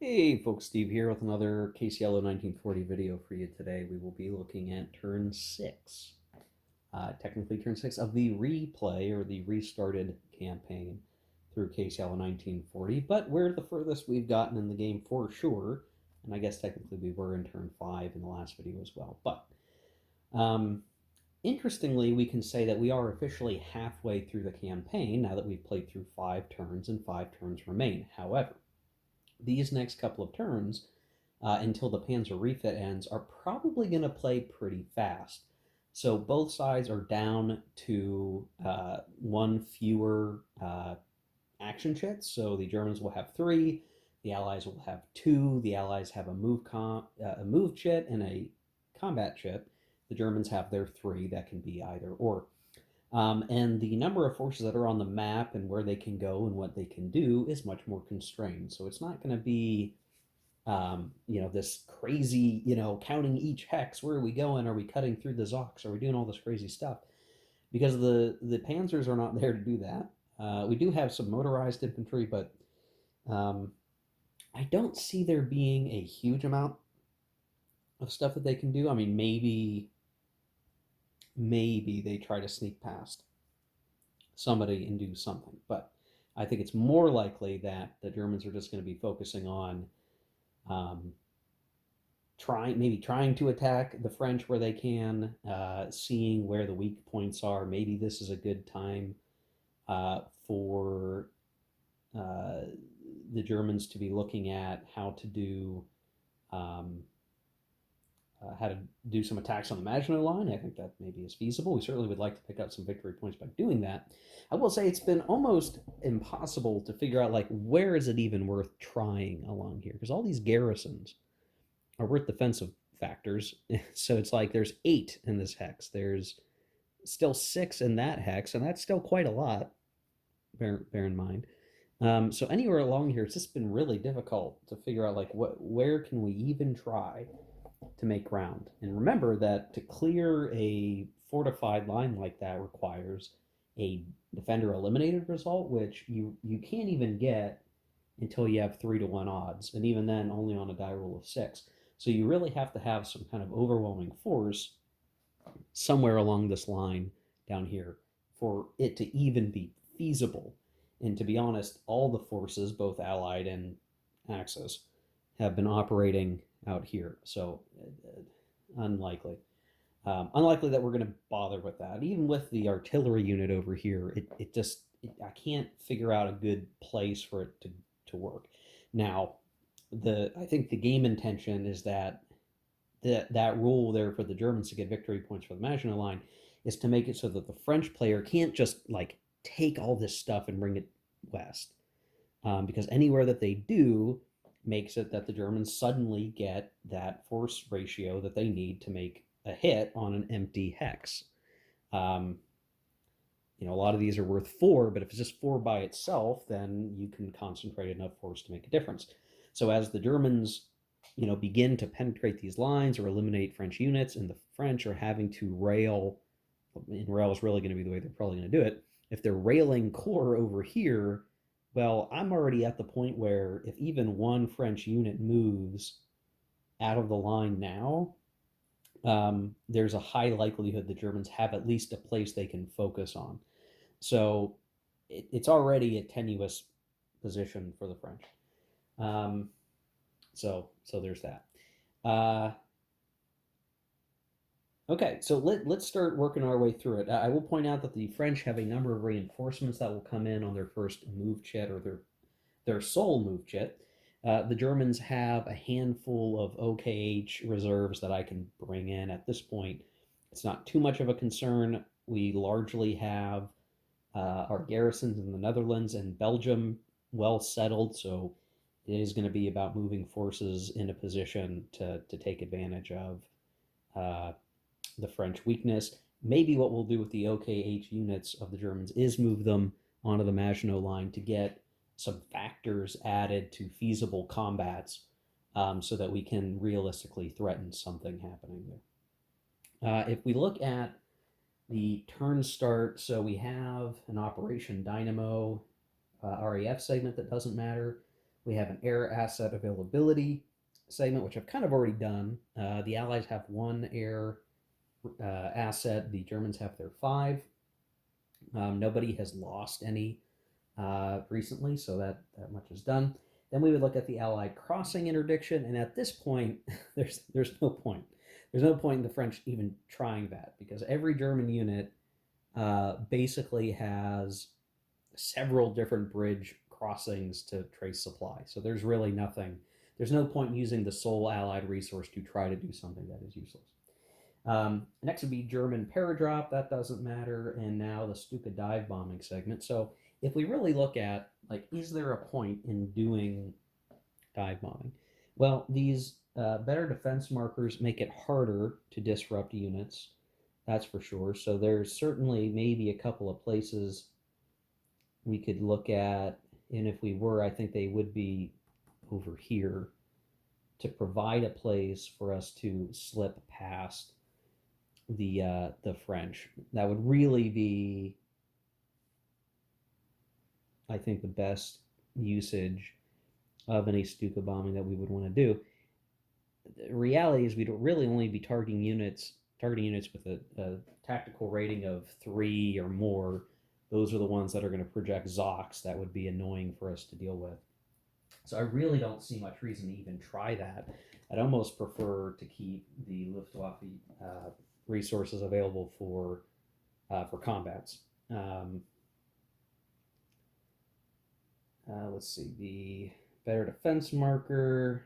Hey folks, Steve here with another Case Yellow 1940 video for you today. We will be looking at turn 6, technically turn 6 of the replay or the restarted campaign through Case Yellow 1940, but we're the furthest we've gotten in the game for sure, and I guess technically we were in turn 5 in the last video as well. But interestingly, we can say that we are officially halfway through the campaign now that we've played through 5 turns and 5 turns remain. However, these next couple of turns, until the Panzer refit ends, are probably going to play pretty fast. So both sides are down to one fewer action chits. So the Germans will have 3, the Allies will have 2. The Allies have a move chit and a combat chit. The Germans have their 3. That can be either or. And the number of forces that are on the map and where they can go and what they can do is much more constrained. So it's not going to be, this crazy, counting each hex. Where are we going? Are we cutting through the Zoks? Are we doing all this crazy stuff? Because the Panzers are not there to do that. We do have some motorized infantry, but I don't see there being a huge amount of stuff that they can do. I mean, maybe they try to sneak past somebody and do something. But I think it's more likely that the Germans are just going to be focusing on trying to attack the French where they can, seeing where the weak points are. Maybe this is a good time for the Germans to be looking at how to do some attacks on the Maginot Line. I think that maybe is feasible. We certainly would like to pick up some victory points by doing that. I will say it's been almost impossible to figure out, like, where is it even worth trying along here? Because all these garrisons are worth defensive factors. So it's like there's 8 in this hex. There's still 6 in that hex, and that's still quite a lot, bear in mind. So anywhere along here, it's just been really difficult to figure out, like, where can we even try to make ground. And remember that to clear a fortified line like that requires a defender eliminated result, which you can't even get until you have 3-to-1 odds, and even then only on a die roll of 6. So you really have to have some kind of overwhelming force somewhere along this line down here for it to even be feasible. And to be honest, all the forces, both Allied and Axis, have been operating out here. So unlikely. Unlikely that we're going to bother with that. Even with the artillery unit over here, I can't figure out a good place for it to work. Now, I think the game intention is that rule there for the Germans to get victory points for the Maginot Line is to make it so that the French player can't just like take all this stuff and bring it west, because anywhere that they do makes it that the Germans suddenly get that force ratio that they need to make a hit on an empty hex. A lot of these are worth 4, but if it's just 4 by itself, then you can concentrate enough force to make a difference. So as the Germans, begin to penetrate these lines or eliminate French units, and the French are having to rail, and rail is really going to be the way they're probably going to do it. If they're railing core over here, well, I'm already at the point where if even one French unit moves out of the line now, there's a high likelihood the Germans have at least a place they can focus on. So it's already a tenuous position for the French. So there's that. Okay, so let's start working our way through it. I will point out that the French have a number of reinforcements that will come in on their first move chit, or their sole move chit. The Germans have a handful of OKH reserves that I can bring in at this point. It's not too much of a concern. We largely have our garrisons in the Netherlands and Belgium well settled, so it is going to be about moving forces in a position to take advantage of the French weakness. Maybe what we'll do with the OKH units of the Germans is move them onto the Maginot Line to get some factors added to feasible combats, so that we can realistically threaten something happening there. If we look at the turn start, so we have an Operation Dynamo RAF segment that doesn't matter. We have an air asset availability segment, which I've kind of already done. The Allies have one air asset. The Germans have their five. Nobody has lost any recently, so that much is done. Then we would look at the Allied crossing interdiction, and at this point, there's no point. There's no point in the French even trying that because every German unit basically has several different bridge crossings to trace supply. So there's really nothing. There's no point in using the sole Allied resource to try to do something that is useless. Next would be German paradrop. That doesn't matter. And now the Stuka dive bombing segment. So if we really look at, like, is there a point in doing dive bombing? Well, these better defense markers make it harder to disrupt units. That's for sure. So there's certainly maybe a couple of places we could look at. And if we were, I think they would be over here to provide a place for us to slip past the French. That would really be, I think, the best usage of any Stuka bombing that we would want to do. The reality is we'd really only be targeting units with a tactical rating of 3 or more. Those are the ones that are going to project Zocs that would be annoying for us to deal with. So I really don't see much reason to even try that. I'd almost prefer to keep the Luftwaffe resources available for combats. Let's see, the better defense marker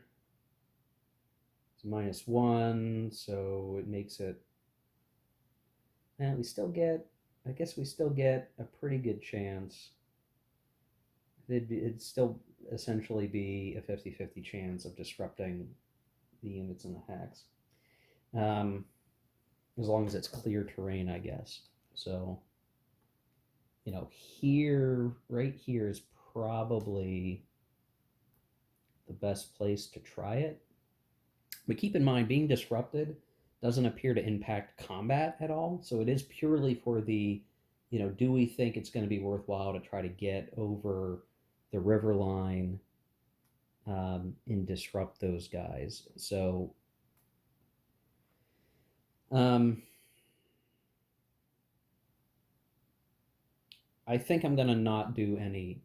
is -1, so it makes it. And we still get, I guess we still get a pretty good chance. It'd still essentially be a 50-50 chance of disrupting the units in the hex. As long as it's clear terrain, I guess. So, here, right here is probably the best place to try it. But keep in mind, being disrupted doesn't appear to impact combat at all. So it is purely for the, do we think it's going to be worthwhile to try to get over the river line and disrupt those guys. So I think I'm going to not do any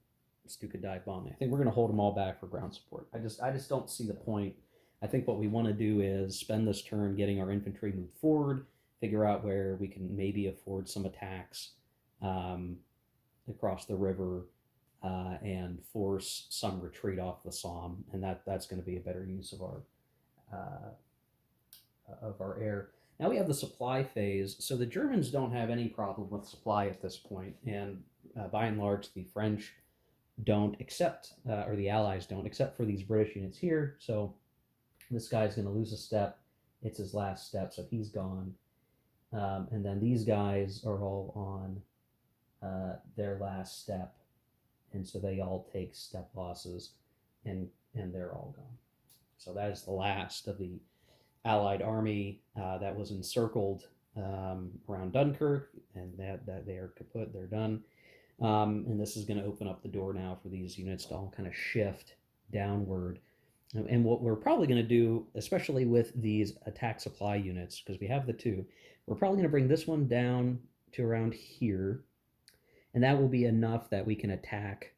Stuka dive bombing. I think we're going to hold them all back for ground support. I just don't see the point. I think what we want to do is spend this turn getting our infantry moved forward, figure out where we can maybe afford some attacks across the river, and force some retreat off the Somme, and that's going to be a better use of our air. Now we have the supply phase. So the Germans don't have any problem with supply at this point, and by and large, the French don't, or the Allies don't, except for these British units here. So this guy's going to lose a step. It's his last step, so he's gone. And then these guys are all on their last step, and so they all take step losses, and they're all gone. So that is the last of the Allied army that was encircled around Dunkirk, and that they are kaput, they're done. And this is going to open up the door now for these units to all kind of shift downward. And what we're probably going to do, especially with these attack supply units, because we have the two, we're probably going to bring this one down to around here, and that will be enough that we can attack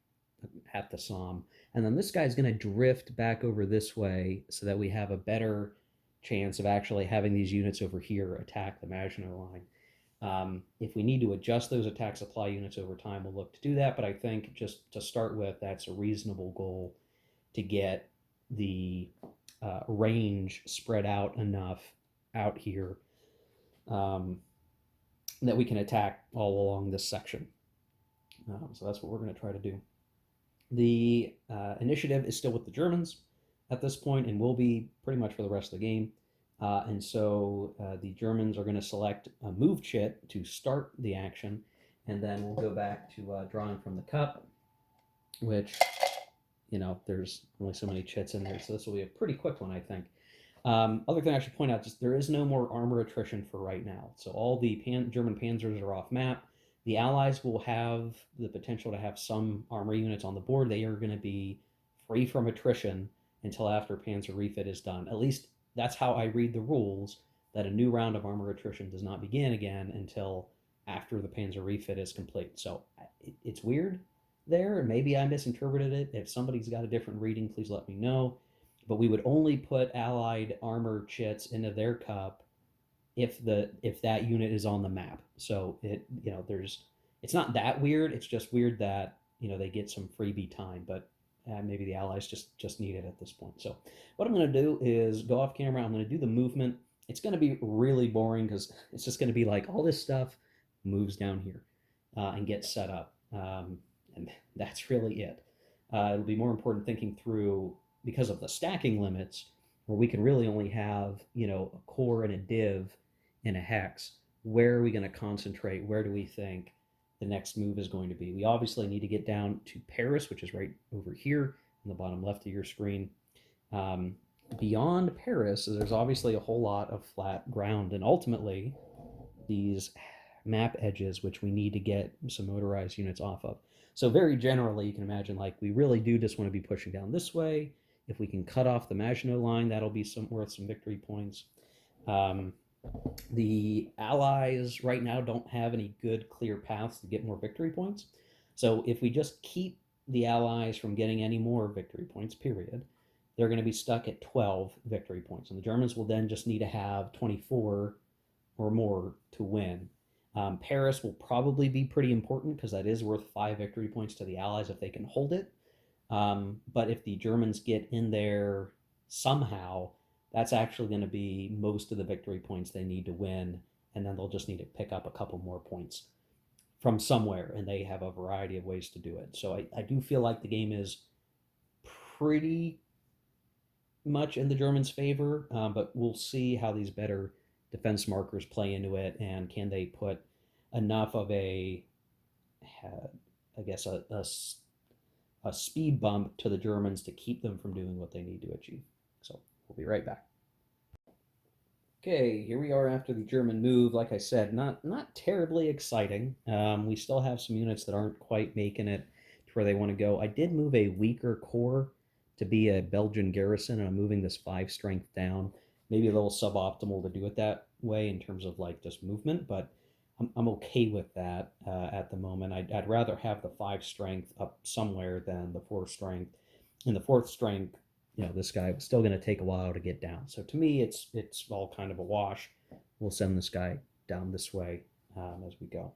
at the Somme. And then this guy's going to drift back over this way so that we have a better chance of actually having these units over here attack the Maginot Line. If we need to adjust those attack supply units over time, we'll look to do that. But I think just to start with, that's a reasonable goal to get the range spread out enough out here that we can attack all along this section. So that's what we're going to try to do. The initiative is still with the Germans at this point and will be pretty much for the rest of the game. And so the Germans are going to select a move chit to start the action, and then we'll go back to drawing from the cup, which, there's only so many chits in there, so this will be a pretty quick one, I think. Other thing I should point out, just there is no more armor attrition for right now. So all the German Panzers are off map. The Allies will have the potential to have some armor units on the board. They are going to be free from attrition until after Panzer refit is done. At least that's how I read the rules, that a new round of armor attrition does not begin again until after the Panzer refit is complete. So it's weird there. Maybe I misinterpreted it. If somebody's got a different reading, please let me know. But we would only put allied armor chits into their cup if that unit is on the map. So it's not that weird. It's just weird that they get some freebie time, but maybe the allies just need it at this point. So what I'm going to do is go off camera. I'm going to do the movement. It's going to be really boring because it's just going to be like all this stuff moves down here and gets set up, and that's really it. It'll be more important thinking through, because of the stacking limits, where we can really only have a core and a div in a hex. Where are we going to concentrate? Where do we think the next move is going to be? We obviously need to get down to Paris, which is right over here in the bottom left of your screen. Beyond Paris, there's obviously a whole lot of flat ground, and ultimately these map edges, which we need to get some motorized units off of. So very generally, you can imagine, like, we really do just want to be pushing down this way. If we can cut off the Maginot Line, that'll be worth some victory points. The Allies right now don't have any good, clear paths to get more victory points. So if we just keep the Allies from getting any more victory points, period, they're going to be stuck at 12 victory points. And the Germans will then just need to have 24 or more to win. Paris will probably be pretty important because that is worth 5 victory points to the Allies if they can hold it. But if the Germans get in there somehow, that's actually going to be most of the victory points they need to win, and then they'll just need to pick up a couple more points from somewhere, and they have a variety of ways to do it. So I do feel like the game is pretty much in the Germans' favor, but we'll see how these better defense markers play into it, and can they put enough of a speed bump to the Germans to keep them from doing what they need to achieve. So we'll be right back. Okay, here we are after the German move. Like I said, not terribly exciting. We still have some units that aren't quite making it to where they want to go. I did move a weaker core to be a Belgian garrison, and I'm moving this 5 strength down. Maybe a little suboptimal to do it that way in terms of like just movement, but I'm okay with that at the moment. I'd rather have the 5 strength up somewhere than the 4 strength. And the 4th strength, this guy was still going to take a while to get down. So to me, it's all kind of a wash. We'll send this guy down this way as we go.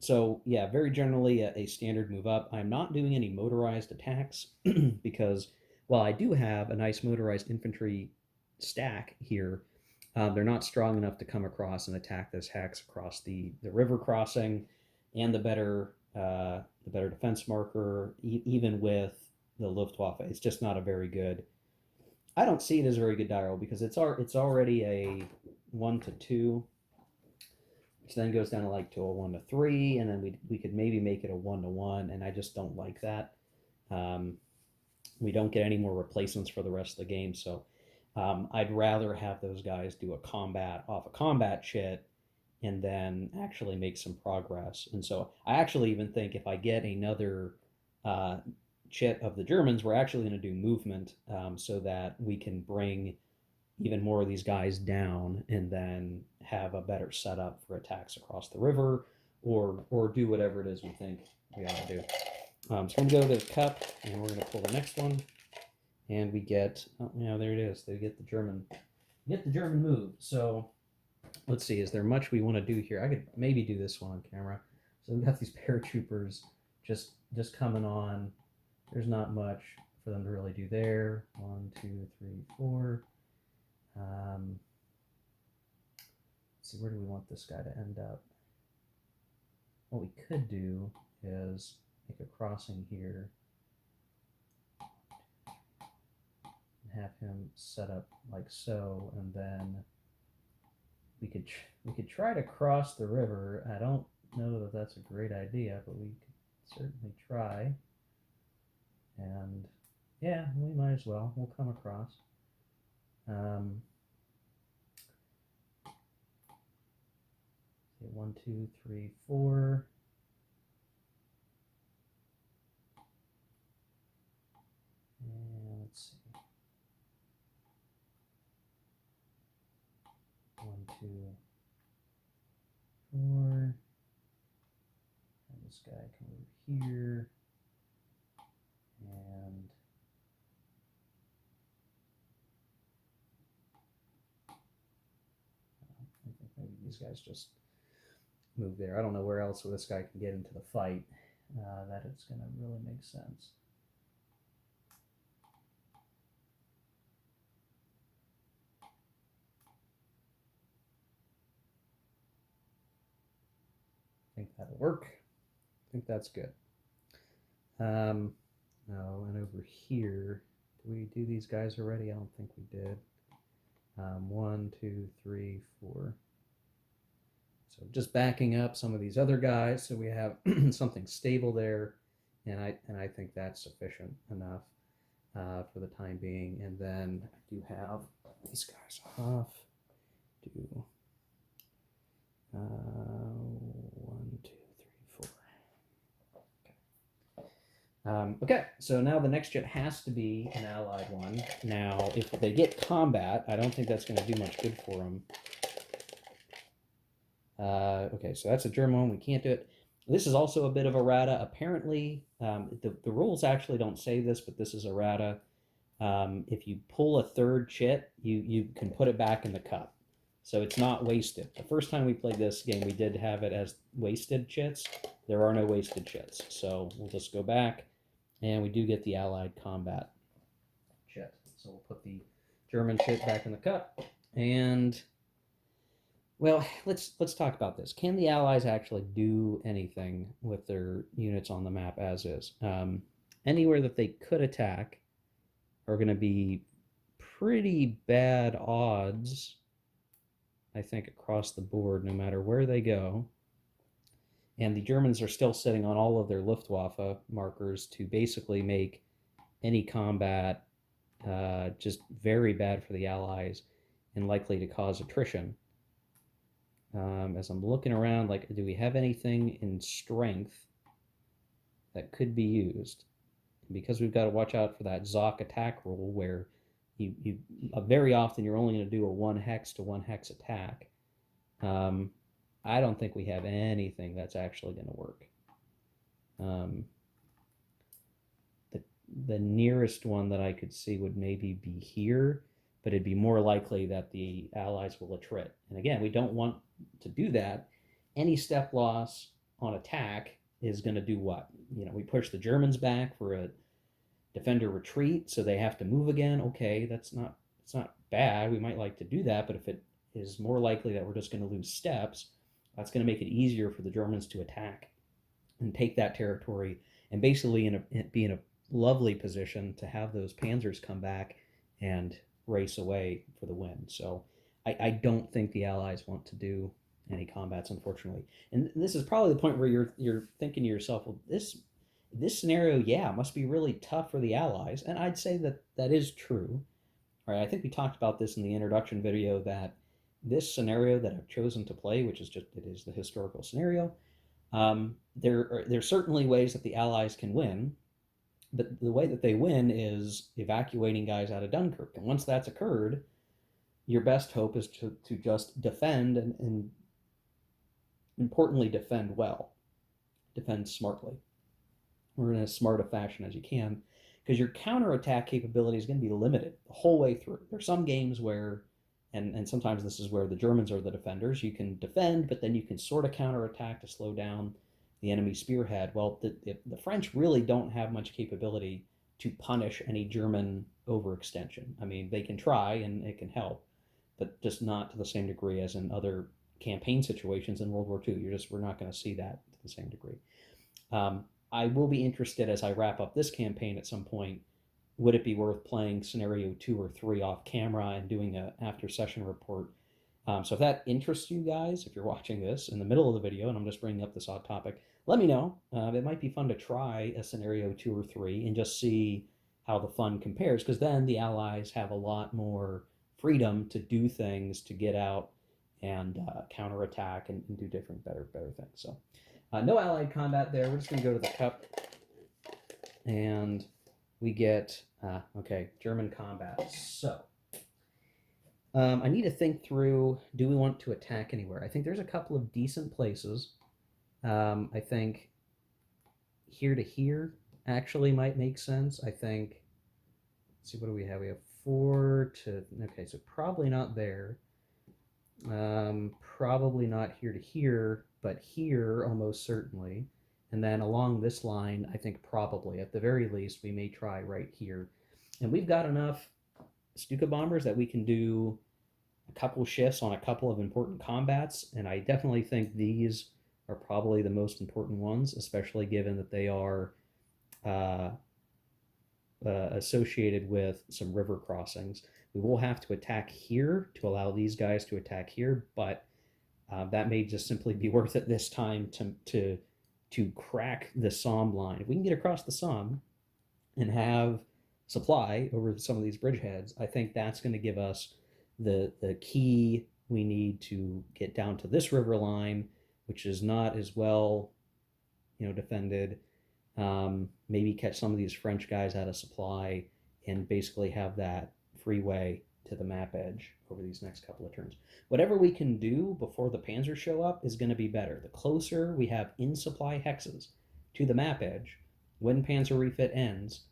So yeah, very generally a standard move up. I'm not doing any motorized attacks because while I do have a nice motorized infantry stack here, they're not strong enough to come across and attack this hex across the river crossing and the better defense marker, even with the Luftwaffe. It's just not a very good. I don't see it as a very good die roll because it's already a 1-2, which then goes down to like to a 1-3, and then we could maybe make it a 1-1, and I just don't like that. We don't get any more replacements for the rest of the game, so I'd rather have those guys do a combat off a combat chit and then actually make some progress. And so I actually even think if I get another chit of the Germans, we're actually going to do movement so that we can bring even more of these guys down and then have a better setup for attacks across the river or do whatever it is we think we ought to do. So I'm going to go to the cup, and we're going to pull the next one. And we get, there it is. They get the German move. So let's see, is there much we want to do here? I could maybe do this one on camera. So we got these paratroopers just coming on. There's not much for them to really do there. 1, 2, 3, 4. Let's see, where do we want this guy to end up? What we could do is make a crossing here. Have him set up like so, and then we could try to cross the river. I don't know that that's a great idea, but we could certainly try. And yeah, we might as well. We'll come across. 1, 2, 3, 4. let's see. 1, 2, 4. And this guy come over here. And I think maybe these guys just move there. I don't know where else this guy can get into the fight that it's going to really make sense. I think that'll work. I think that's good. No, and over here, did we do these guys already? I don't think we did. 1, 2, 3, 4. So just backing up some of these other guys, so we have something stable there, and I think that's sufficient enough for the time being. And then I do have these guys off. Do 1, 2, 3, 4. Okay, so now the next jet has to be an allied one. Now, if they get combat, I don't think that's going to do much good for them. Okay, so that's a German one. We can't do it. This is also a bit of errata. Apparently, the rules actually don't say this, but this is errata. If you pull a third chit, you can put it back in the cup. So it's not wasted. The first time we played this game, we did have it as wasted chits. There are no wasted chits. So we'll just go back, and we do get the allied combat chit. So we'll put the German chit back in the cup, and... well, let's talk about this. Can the Allies actually do anything with their units on the map as is? Anywhere that they could attack are going to be pretty bad odds, I think, across the board, no matter where they go. And the Germans are still sitting on all of their Luftwaffe markers to basically make any combat just very bad for the Allies and likely to cause attrition. As I'm looking around, like, do we have anything in strength that could be used? And because we've got to watch out for that Zoc attack rule, where you very often you're only going to do a 1 hex to 1 hex attack. I don't think we have anything that's actually going to work. The nearest one that I could see would maybe be here, but it'd be more likely that the Allies will attrit. And again, we don't want to do that. Any step loss on attack is going to do what? You know, we push the Germans back for a defender retreat, so they have to move again. Okay, it's not bad. We might like to do that, but if it is more likely that we're just going to lose steps, that's going to make it easier for the Germans to attack and take that territory, and basically be in a lovely position to have those Panzers come back and race away for the win. So I don't think the Allies want to do any combats, unfortunately. And this is probably the point where you're thinking to yourself, well, this scenario, yeah, must be really tough for the Allies. And I'd say that is true. All right, I think we talked about this in the introduction video, that this scenario that I've chosen to play, which is just, it is the historical scenario, there's certainly ways that the Allies can win, but the way that they win is evacuating guys out of Dunkirk. And once that's occurred, your best hope is to just defend, and importantly, defend well. Defend smartly, or in as smart a fashion as you can, because your counterattack capability is going to be limited the whole way through. There's some games where, and sometimes this is where the Germans are the defenders, you can defend, but then you can sort of counterattack to slow down the enemy spearhead. Well, the French really don't have much capability to punish any German overextension. I mean, they can try, and it can help, but just not to the same degree as in other campaign situations in World War II. We're not going to see that to the same degree. I will be interested, as I wrap up this campaign at some point, would it be worth playing scenario 2 or 3 off camera and doing a after session report? So if that interests you guys, if you're watching this in the middle of the video and I'm just bringing up this odd topic, let me know. It might be fun to try a scenario 2 or 3 and just see how the fun compares, because then the Allies have a lot more freedom to do things, to get out and counterattack and do different, better things. So no Allied combat there. We're just going to go to the cup, and we get, okay, German combat. So I need to think through, do we want to attack anywhere? I think there's a couple of decent places. I think here to here actually might make sense. I think, let's see, what do we have? We have 4 to, okay, so probably not there. Probably not here to here, but here almost certainly. And then along this line, I think probably, at the very least, we may try right here. And we've got enough Stuka bombers that we can do a couple shifts on a couple of important combats. And I definitely think these are probably the most important ones, especially given that they are uh, associated with some river crossings. We will have to attack here to allow these guys to attack here, but that may just simply be worth it this time to crack the Somme line. If we can get across the Somme and have supply over some of these bridgeheads, I think that's going to give us the key we need to get down to this river line, which is not as well, defended. Maybe catch some of these French guys out of supply and basically have that freeway to the map edge over these next couple of turns. Whatever we can do before the Panzers show up is going to be better. The closer we have in supply hexes to the map edge when Panzer refit ends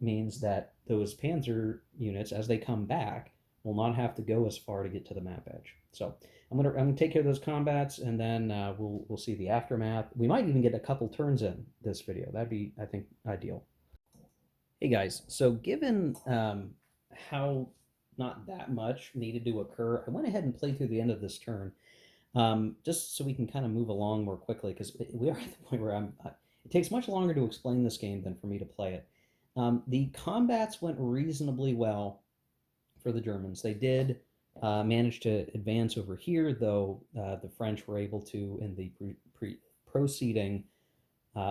means that those Panzer units, as they come back, will not have to go as far to get to the map edge. So I'm gonna take care of those combats, and then we'll see the aftermath. We might even get a couple turns in this video. That'd be, I think, ideal. Hey guys, so given how not that much needed to occur, I went ahead and played through the end of this turn, just so we can kind of move along more quickly, because we are at the point where it takes much longer to explain this game than for me to play it. The combats went reasonably well for the Germans. They did manage to advance over here, though the French were able to, in the proceeding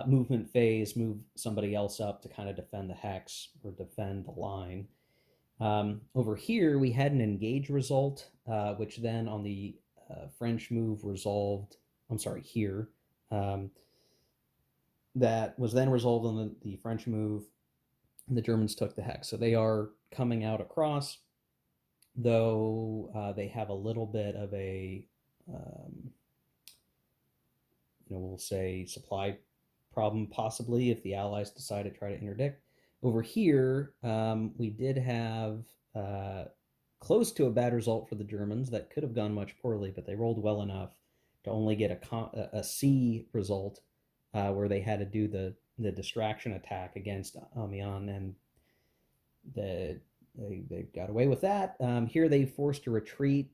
movement phase, move somebody else up to kind of defend the hex or defend the line. Over here, we had an engage result, which then on the French move resolved. I'm sorry, here. That was then resolved on the French move. And the Germans took the hex. So they are coming out across, though they have a little bit of a, we'll say supply problem possibly if the Allies decide to try to interdict. Over here, we did have close to a bad result for the Germans that could have gone much poorly, but they rolled well enough to only get a C result where they had to do the distraction attack against Amiens, and they got away with that. Here they forced a retreat,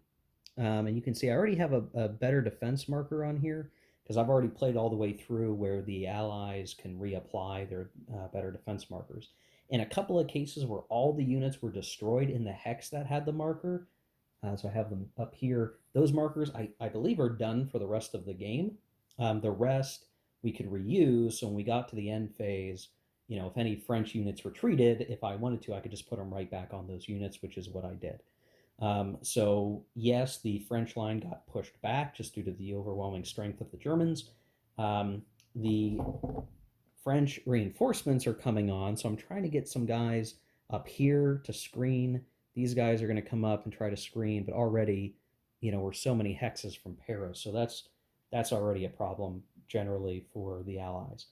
and you can see I already have a better defense marker on here because I've already played all the way through where the Allies can reapply their better defense markers. In a couple of cases where all the units were destroyed in the hex that had the marker, so I have them up here. Those markers, I believe, are done for the rest of the game. The rest we could reuse, so when we got to the end phase, if any French units retreated, if I wanted to, I could just put them right back on those units, which is what I did. So yes, the French line got pushed back just due to the overwhelming strength of the Germans. The French reinforcements are coming on, so I'm trying to get some guys up here to screen. These guys are going to come up and try to screen, but already, we're so many hexes from Paris, so that's already a problem generally for the Allies.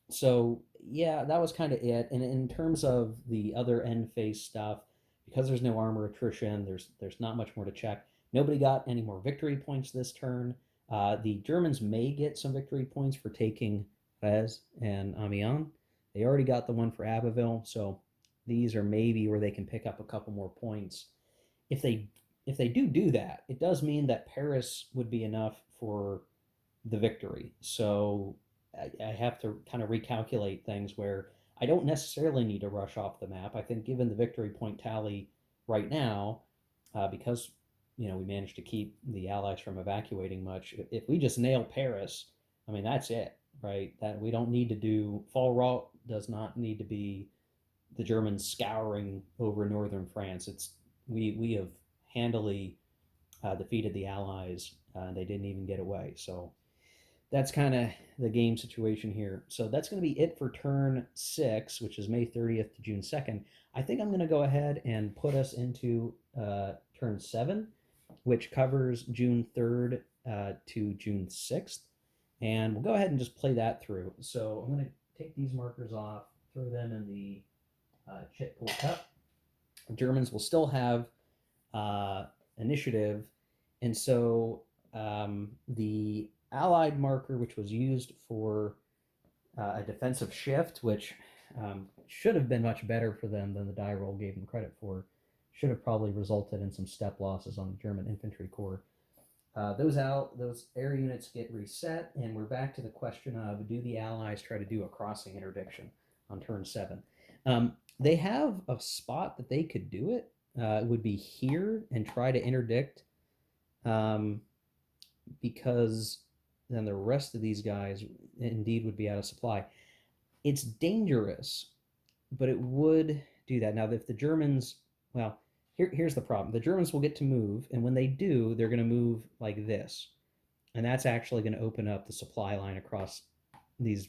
So yeah, that was kind of it. And in terms of the other end phase stuff, because there's no armor attrition, there's not much more to check. Nobody got any more victory points this turn. The Germans may get some victory points for taking Fez and Amiens. They already got the one for Abbeville, so these are maybe where they can pick up a couple more points. If they do that, it does mean that Paris would be enough for the victory. So I have to kind of recalculate things where I don't necessarily need to rush off the map. I think given the victory point tally right now, because we managed to keep the Allies from evacuating much, if we just nail Paris, I mean, that's it, right? That we don't need to do Fall Route does not need to be the Germans scouring over northern France. We have handily defeated the Allies. They didn't even get away. So that's kind of the game situation here. So that's going to be it for turn 6, which is May 30th to June 2nd. I think I'm going to go ahead and put us into turn 7, which covers June 3rd to June 6th. And we'll go ahead and just play that through. So I'm going to take these markers off, throw them in the chit pool cup. The Germans will still have initiative. And so the Allied marker, which was used for a defensive shift, which should have been much better for them than the die roll gave them credit for, should have probably resulted in some step losses on the German infantry corps. Those air units get reset, and we're back to the question of, do the Allies try to do a crossing interdiction on turn 7? They have a spot that they could do it. It would be here and try to interdict, because then the rest of these guys indeed would be out of supply. It's dangerous, but it would do that. Now, if the Germans, well, here's the problem. The Germans will get to move, and when they do, they're going to move like this. And that's actually going to open up the supply line across these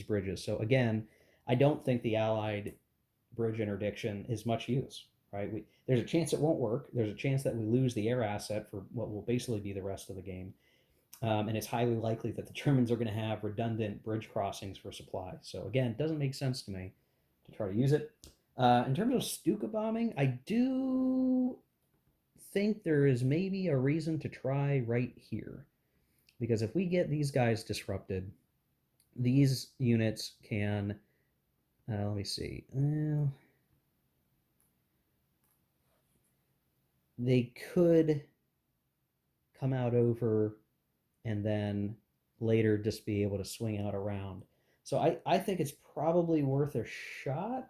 bridges. So again, I don't think the Allied bridge interdiction is much use, right? There's a chance it won't work. There's a chance that we lose the air asset for what will basically be the rest of the game. And it's highly likely that the Germans are going to have redundant bridge crossings for supply. So again, it doesn't make sense to me to try to use it. In terms of Stuka bombing, I do think there is maybe a reason to try right here. Because if we get these guys disrupted, these units can, let me see, they could come out over and then later just be able to swing out around. So I think it's probably worth a shot.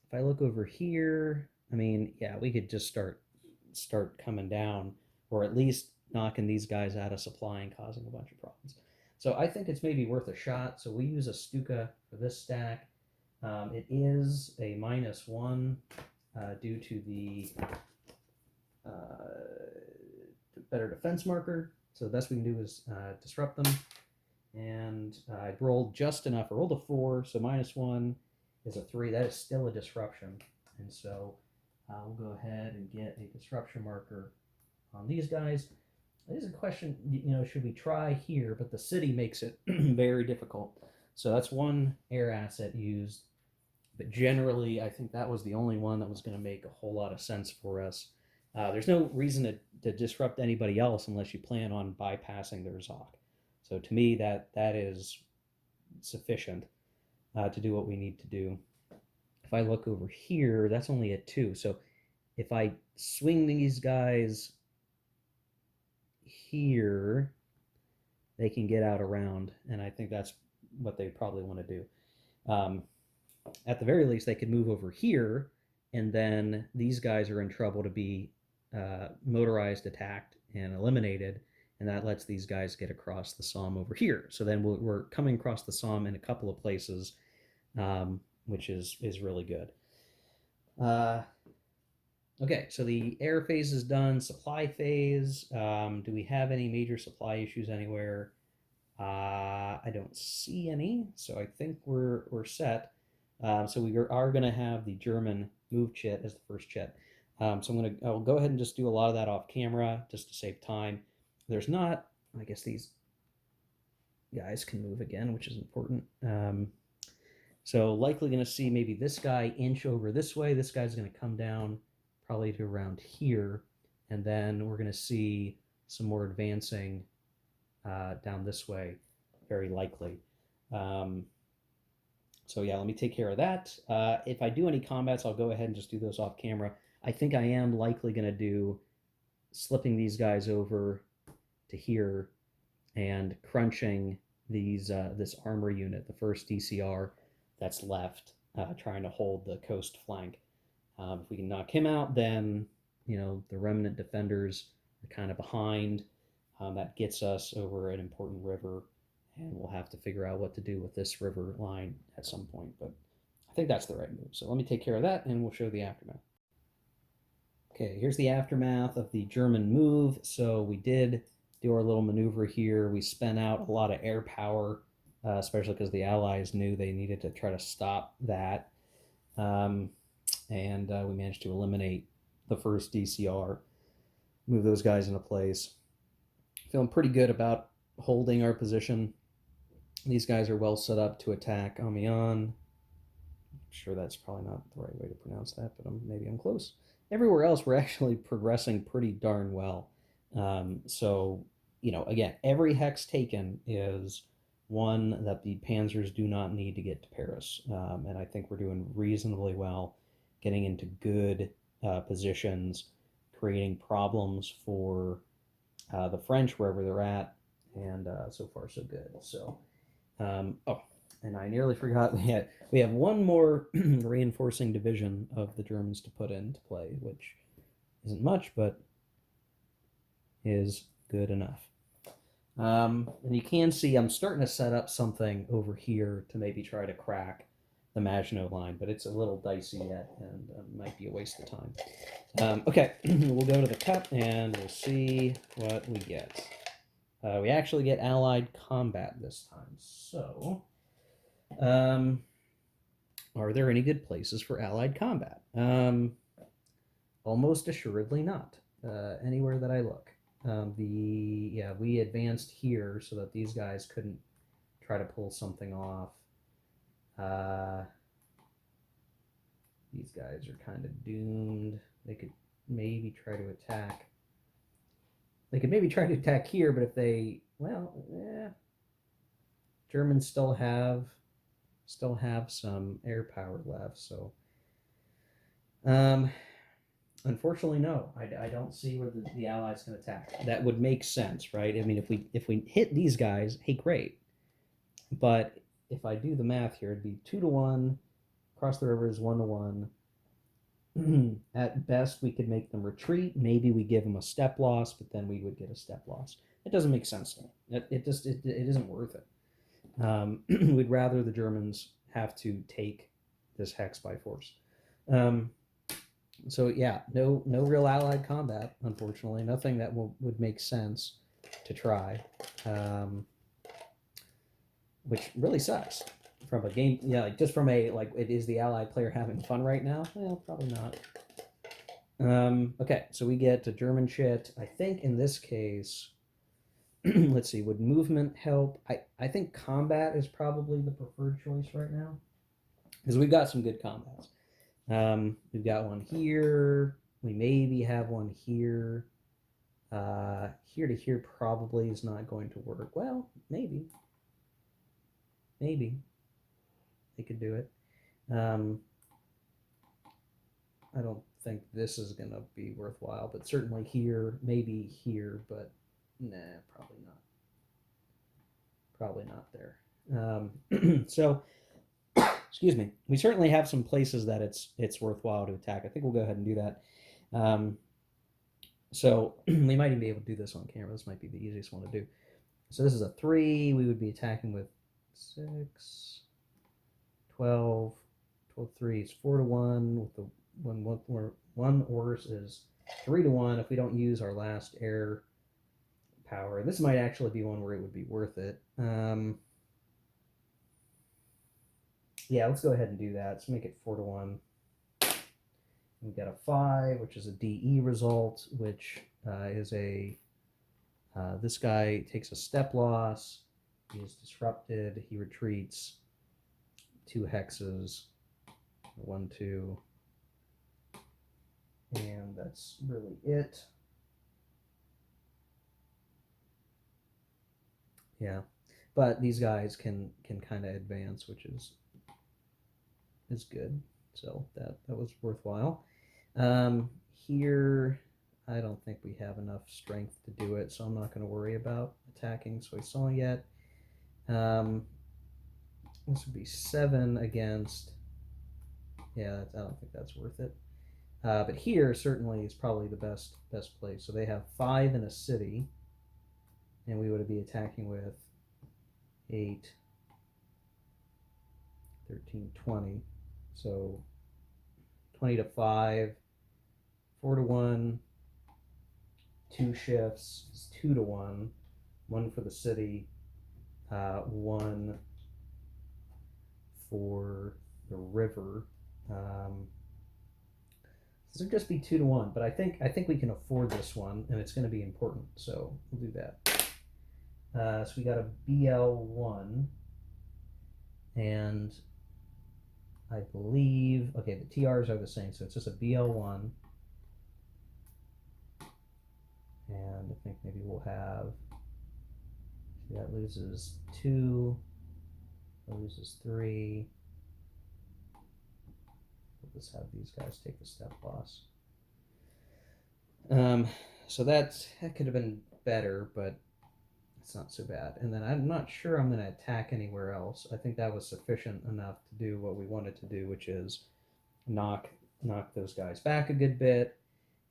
If I look over here, I mean, yeah, we could just start coming down, or at least knocking these guys out of supply and causing a bunch of problems. So I think it's maybe worth a shot. So we use a Stuka for this stack. It is a -1 due to the better defense marker. So the best we can do is disrupt them. And I rolled just enough. I rolled a 4, so -1 is a 3. That is still a disruption. And so we'll go ahead and get a disruption marker on these guys. It is a question, should we try here? But the city makes it very difficult. So that's one air asset used. But generally, I think that was the only one that was going to make a whole lot of sense for us. There's no reason to disrupt anybody else unless you plan on bypassing their Zoc. So to me, that is sufficient to do what we need to do. If I look over here, that's only a 2. So if I swing these guys here, they can get out around, and I think that's what they probably want to do. At the very least, they could move over here, and then these guys are in trouble to be motorized, attacked, and eliminated, and that lets these guys get across the Somme over here. So then we're coming across the Somme in a couple of places, which is really good. Okay, so the air phase is done. Supply phase. Do we have any major supply issues anywhere? I don't see any, so I think we're set. So we are going to have the German move chit as the first chit. So I'll go ahead and just do a lot of that off camera just to save time. There's not, I guess these guys can move again, which is important. So likely going to see maybe this guy inch over this way. This guy's going to come down probably to around here. And then we're going to see some more advancing down this way, very likely. So yeah, let me take care of that. If I do any combats, I'll go ahead and just do those off camera. I think I am likely going to do slipping these guys over to here and crunching this armor unit, the first DCR that's left, trying to hold the coast flank. If we can knock him out, then the remnant defenders are kind of behind. That gets us over an important river, and we'll have to figure out what to do with this river line at some point. But I think that's the right move. So let me take care of that, and we'll show the aftermath. Okay, here's the aftermath of the German move. So we did do our little maneuver here. We spent out a lot of air power, especially because the Allies knew they needed to try to stop that. And we managed to eliminate the first DCR, move those guys into place. Feeling pretty good about holding our position. These guys are well set up to attack Amiens. I'm sure that's probably not the right way to pronounce that, but maybe I'm close. Everywhere else, we're actually progressing pretty darn well. So, again, every hex taken is one that the Panzers do not need to get to Paris. And I think we're doing reasonably well getting into good positions, creating problems for the French wherever they're at, and so far so good. So, and I nearly forgot we have one more reinforcing division of the Germans to put into play, which isn't much, but is good enough. And you can see I'm starting to set up something over here to maybe try to crack the Maginot Line, but it's a little dicey yet and might be a waste of time. Okay, we'll go to the cup and we'll see what we get. We actually get Allied combat this time. So, are there any good places for Allied combat? Almost assuredly not. Anywhere that I look. We advanced here so that these guys couldn't try to pull something off. These guys are kind of doomed. They could maybe try to attack. They could maybe try to attack here, but if they, Germans still have some air power left. So, unfortunately, no. I don't see where the Allies can attack. That would make sense, right? I mean, if we hit these guys, hey, great. But if I do the math here, it'd be 2-1. Across the river is 1-1. At best, we could make them retreat. Maybe we give them a step loss, but then we would get a step loss. It doesn't make sense to me. It isn't worth it. We'd rather the Germans have to take this hex by force. So yeah, no real Allied combat, unfortunately. Nothing that would make sense to try, which really sucks. From a game, just from a is the Allied player having fun right now? Well, probably not. Okay, so we get to German shit. I think in this case, let's see, would movement help? I think combat is probably the preferred choice right now, because we've got some good combats. We've got one here. We maybe have one here. Here to here probably is not going to work. Well, maybe they could do it. I don't think this is going to be worthwhile, but certainly here, maybe here, but nah, probably not there. So, excuse me. We certainly have some places that it's worthwhile to attack. I think we'll go ahead and do that. So we might even be able to do this on camera. This might be the easiest one to do. So this is a 3. We would be attacking with 6, 12, 3 is 4-1. With the one horse is 3-1. If we don't use our last air power, this might actually be one where it would be worth it. Yeah, let's go ahead and do that. Let's make it 4-1. We've got a 5, which is a DE result, which is a this guy takes a step loss. He is disrupted. He retreats 2 hexes, 1, 2, and that's really it. Yeah, but these guys can kind of advance, which is good. So that was worthwhile. Here, I don't think we have enough strength to do it, so I'm not going to worry about attacking Soissons yet. This would be 7 against. Yeah, I don't think that's worth it. But here certainly is probably the best place. So they have 5 in a city, and we would be attacking with 8, 13, 20. So 20 to 5, 4-1, 2 shifts is 2-1, 1 for the city, 1 for the river. This would just be 2-1, but I think we can afford this one, and it's going to be important, so we'll do that. So we got a BL1, and I believe, okay, the TRs are the same, so it's just a BL1, and I think maybe we'll have, that loses 2, that loses 3. We'll just have these guys take the step loss. So that could have been better, but it's not so bad. And then I'm not sure I'm going to attack anywhere else. I think that was sufficient enough to do what we wanted to do, which is knock those guys back a good bit,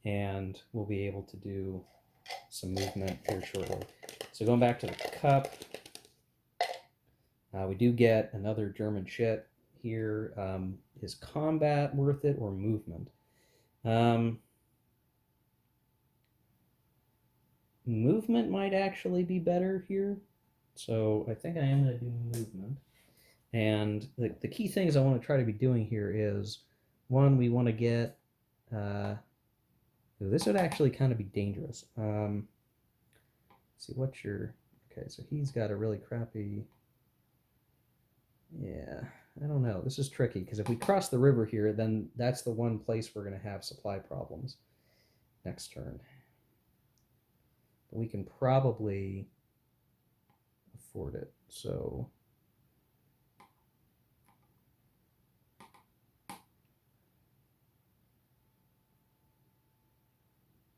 and we'll be able to do some movement here shortly. So going back to the cup, we do get another German ship here. Is combat worth it or movement? Movement might actually be better here. So I think I am going to do movement. And the key things I want to try to be doing here is, one, we want to get, this would actually kind of be dangerous. Let's see, what's your, okay, so he's got a really crappy, yeah, I don't know. This is tricky, because if we cross the river here, then that's the one place we're going to have supply problems next turn. But we can probably afford it, so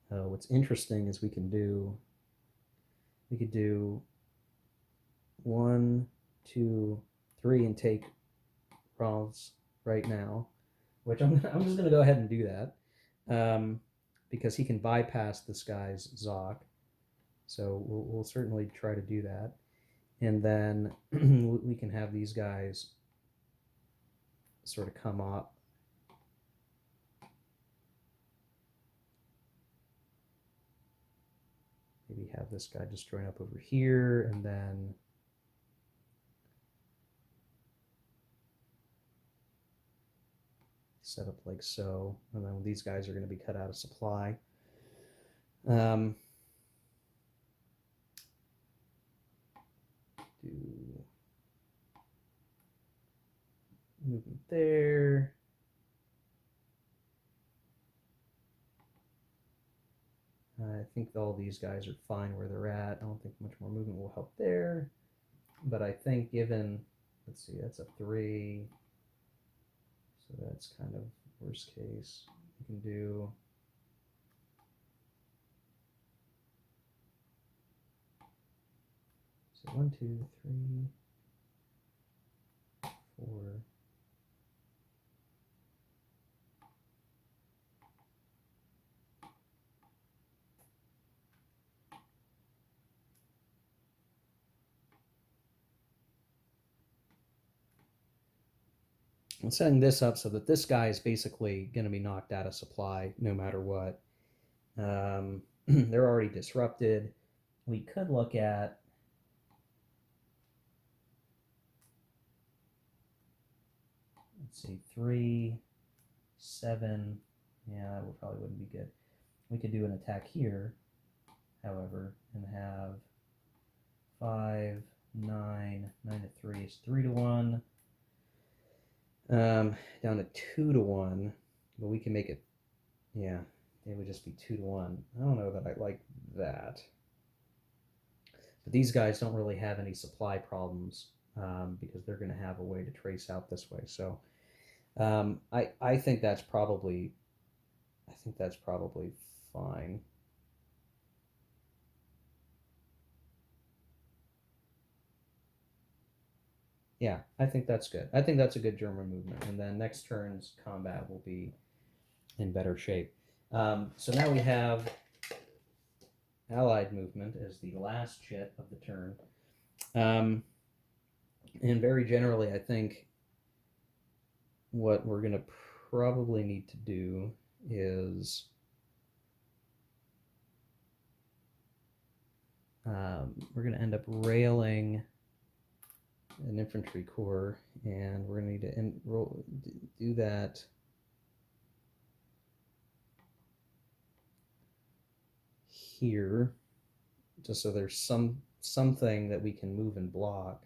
what's interesting is we could do 1, 2, 3 and take Rolls right now, which I'm just going to go ahead and do that, because he can bypass this guy's Zoc. So we'll certainly try to do that. And then we can have these guys sort of come up. Maybe have this guy just join up over here, and then set up like so. And then these guys are going to be cut out of supply. Do movement there. I think all these guys are fine where they're at. I don't think much more movement will help there. But I think given, let's see, that's a 3. So that's kind of worst case. You can do so 1, 2, 3, 4. I'm setting this up so that this guy is basically going to be knocked out of supply no matter what. They're already disrupted. We could look at, let's see, 3, 7. Yeah, that probably wouldn't be good. We could do an attack here, however, and have 5, 9, 9 to 3 is 3-1. Down to 2-1, but we can make it, yeah, it would just be 2-1. I don't know that I like that. But these guys don't really have any supply problems, because they're going to have a way to trace out this way. So I think that's probably fine. Yeah, I think that's good. I think that's a good German movement. And then next turn's combat will be in better shape. So now we have Allied movement as the last chit of the turn. And very generally, I think what we're going to probably need to do is we're going to end up railing an infantry corps, and we're going to need to do that here, just so there's something that we can move and block.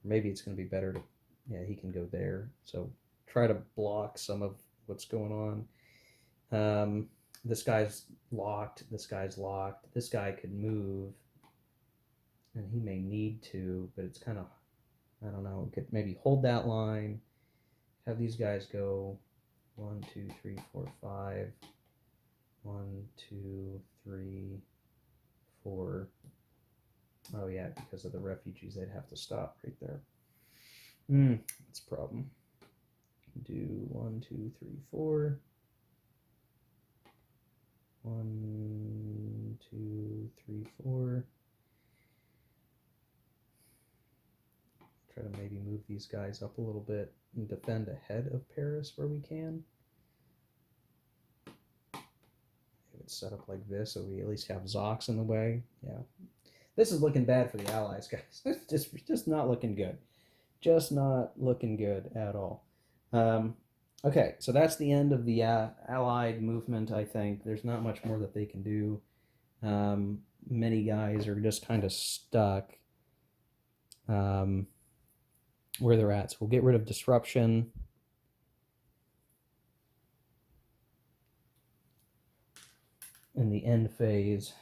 Maybe it's going to be better to, yeah, he can go there. So try to block some of what's going on. This guy's locked. This guy's locked. This guy could move, and he may need to, but it's kind of, I don't know. We could maybe hold that line, have these guys go 1, 2, 3, 4, 5. 1, 2, 3, 4. Oh yeah, because of the refugees, they'd have to stop right there. That's a problem. Do 1, 2, 3, 4. 1, 2, 3, 4. Try to maybe move these guys up a little bit and defend ahead of Paris where we can. It's set up like this, so we at least have Zox in the way. Yeah, this is looking bad for the Allies, guys. It's just not looking good. Just not looking good at all. Okay, so that's the end of the Allied movement, I think. There's not much more that they can do. Many guys are just kind of stuck where they're at. So we'll get rid of disruption. In the end phase.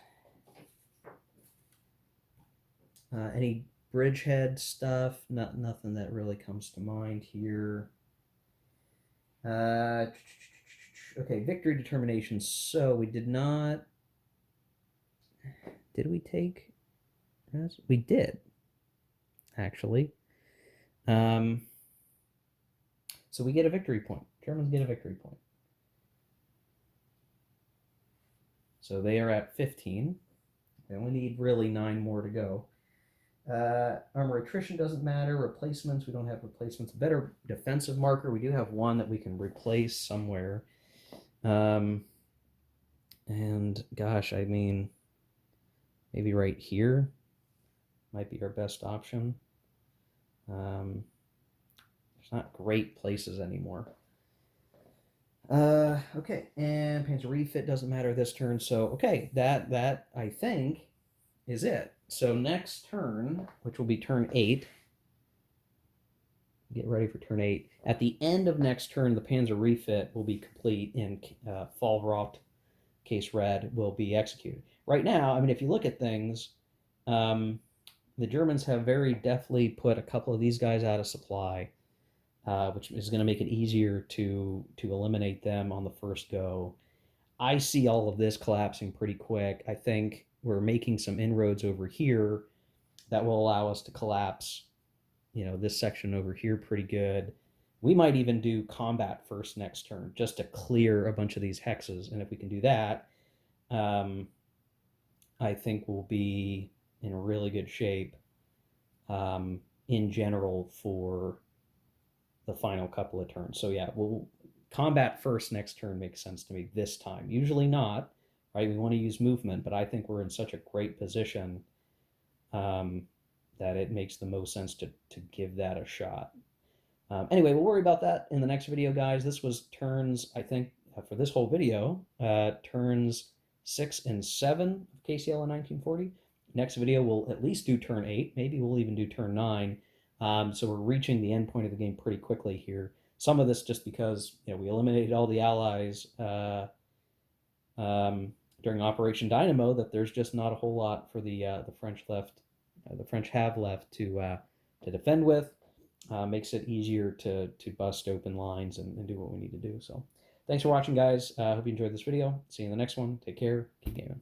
Any bridgehead stuff? Nothing that really comes to mind here. Okay, victory determination. So we did not. Did we take? We did, actually. So we get a victory point. Germans get a victory point. So they are at 15. We only need really 9 more to go. Armor attrition doesn't matter. Replacements, we don't have replacements. Better defensive marker, we do have one that we can replace somewhere. And gosh, I mean, maybe right here might be our best option. There's not great places anymore. Okay, and Panzer refit doesn't matter this turn. So okay, that I think is it. So next turn, which will be turn 8, get ready for turn 8. At the end of next turn, the Panzer refit will be complete, and Fallroth case red will be executed. Right now, I mean, if you look at things, the Germans have very deftly put a couple of these guys out of supply. Which is going to make it easier to eliminate them on the first go. I see all of this collapsing pretty quick. I think we're making some inroads over here that will allow us to collapse, this section over here pretty good. We might even do combat first next turn just to clear a bunch of these hexes. And if we can do that, I think we'll be in really good shape in general for the final couple of turns. So yeah, we'll combat first next turn makes sense to me this time. Usually not, right? We want to use movement, but I think we're in such a great position that it makes the most sense to give that a shot. Anyway, we'll worry about that in the next video, guys. This was turns, I think, for this whole video, turns 6 and 7 of KCL in 1940. Next video, we'll at least do turn 8. Maybe we'll even do turn 9. So we're reaching the end point of the game pretty quickly here. Some of this just because we eliminated all the Allies during Operation Dynamo. That there's just not a whole lot for the French left. The French have left to defend with. Makes it easier to bust open lines and do what we need to do. So thanks for watching, guys. Hope you enjoyed this video. See you in the next one. Take care. Keep gaming.